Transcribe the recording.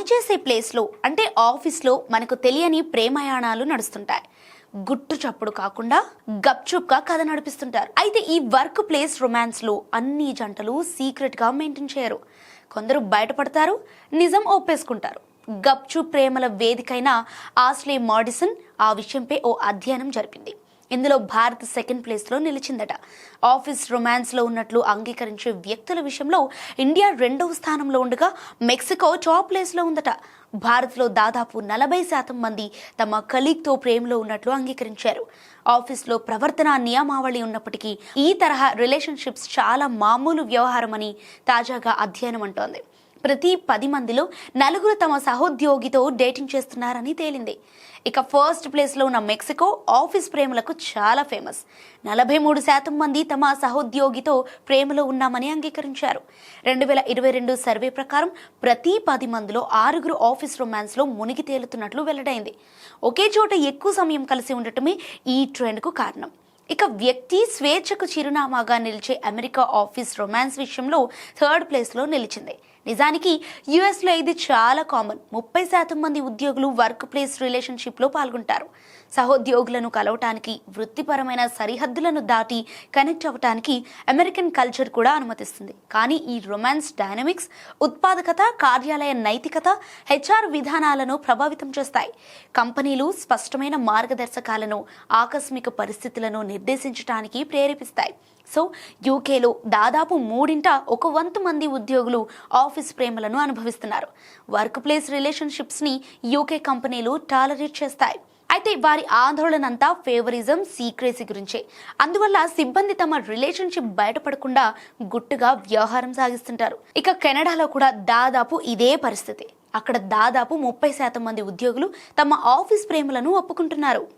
పనిచేసే ప్లేస్లో అంటే ఆఫీస్లో మనకు తెలియని ప్రేమయాణాలు నడుస్తుంటాయి. గుట్టు చప్పుడు కాకుండా గప్చుప్గా కథ నడిపిస్తుంటారు. అయితే ఈ వర్క్ ప్లేస్ రొమాన్స్లో అన్ని జంటలు సీక్రెట్గా మెయింటైన్ చేయరు. కొందరు బయటపడతారు, నిజం ఒప్పేసుకుంటారు. గప్చుప్ ప్రేమల వేదికైన ఆస్లే మాడిసన్ ఆ విషయంపై ఓ అధ్యయనం జరిపింది. ఇందులో భారత్ సెకండ్ ప్లేస్లో నిలిచిందట. ఆఫీస్ రొమాన్స్లో ఉన్నట్లు అంగీకరించే వ్యక్తుల విషయంలో ఇండియా 2వ స్థానంలో ఉండగా మెక్సికో టాప్ ప్లేస్లో ఉందట. భారత్లో దాదాపు 40% మంది తమ కలీగ్తో ప్రేమలో ఉన్నట్లు అంగీకరించారు. ఆఫీస్లో ప్రవర్తన నియమావళి ఉన్నప్పటికీ ఈ తరహా రిలేషన్షిప్స్ చాలా మామూలు వ్యవహారమని తాజాగా అధ్యయనం అంటోంది. ప్రతి 10 మందిలో 4 తమ సహోద్యోగితో డేటింగ్ చేస్తున్నారని తేలింది. ఇక ఫస్ట్ ప్లేస్లో ఉన్న మెక్సికో ఆఫీస్ ప్రేమలకు చాలా ఫేమస్. 43% మంది తమ సహోద్యోగితో ప్రేమలో ఉన్నామని అంగీకరించారు. 2022 సర్వే ప్రకారం ప్రతి 10 మందిలో 6 ఆఫీస్ రొమాన్స్లో మునిగి తేలుతున్నట్లు వెల్లడైంది. ఒకే చోట ఎక్కువ సమయం కలిసి ఉండటమే ఈ ట్రెండ్కు కారణం. ఇక వ్యక్తి స్వేచ్ఛకు చిరునామాగా నిలిచే అమెరికా ఆఫీస్ రొమాన్స్ విషయంలో 3rd ప్లేస్లో నిలిచింది. నిజానికి యుఎస్లో ఇది చాలా కామన్. 30% మంది ఉద్యోగులు వర్క్ ప్లేస్ రిలేషన్షిప్లో పాల్గొంటారు. సహోద్యోగులను కలవటానికి, వృత్తిపరమైన సరిహద్దులను దాటి కనెక్ట్ అవ్వటానికి అమెరికన్ కల్చర్ కూడా అనుమతిస్తుంది. కానీ ఈ రొమాన్స్ డైనమిక్స్ ఉత్పాదకత, కార్యాలయ నైతికత, హెచ్ఆర్ విధానాలను ప్రభావితం చేస్తాయి. కంపెనీలు స్పష్టమైన మార్గదర్శకాలను, ఆకస్మిక పరిస్థితులను నిర్దేశించడానికి ప్రేరేపిస్తాయి. సో యూకేలో దాదాపు 1/3 మంది ఉద్యోగులు ఆఫీస్ ప్రేమలను అనుభవిస్తున్నారు. వర్క్ ప్లేస్ రిలేషన్షిప్స్ని యూకే కంపెనీలు టాలరేట్ చేస్తాయి. అయితే వారి ఆందోళనంతా ఫేవరిజం, సీక్రెసీ గురించే. అందువల్ల సిబ్బంది తమ రిలేషన్షిప్ బయటపడకుండా గుట్టుగా వ్యవహారం సాగిస్తుంటారు. ఇక కెనడాలో కూడా దాదాపు ఇదే పరిస్థితి. అక్కడ దాదాపు 30% మంది ఉద్యోగులు తమ ఆఫీస్ ప్రేమలను ఒప్పుకుంటున్నారు.